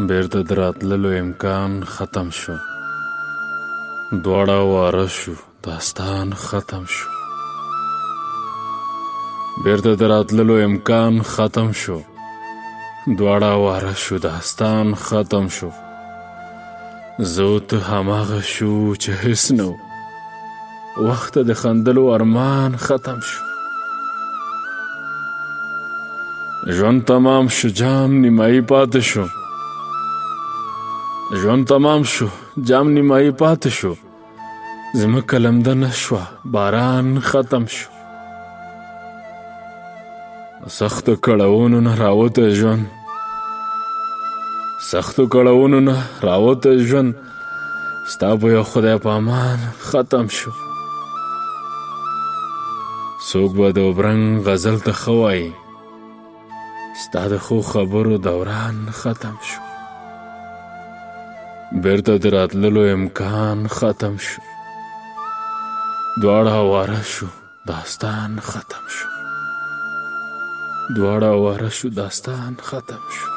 بیرته د راتللو امکان ختم شو. دواړه واره شو، داستان ختم شو. بیرته د راتللو امکان ختم شو. دواړه واره شو، داستان ختم شو. زه او ته هماغه شو چې هیڅ نه و. وخت د خندلو ارمان ختم شو. ژوند تمام شو، جام نیمایي پاتې شو. ژوند تمام شو، جام نیمایي پاتې شو. ځمکه لمده نه شوه، باران ختم شو. سختو کړاوونو نه راوتی ژوند، سختو کړاوونو نه راوتی ژوند، ستا په یو خدای په امان ختم شو. څوک به د وبرنګ غزل ته ښه وایي، ستا د ښو خبرو دوران ختم شو. بیرته د راتللو امکان ختم شو. دواړه واره شو، داستان ختم شو. دواړه واره شو، داستان ختم شو.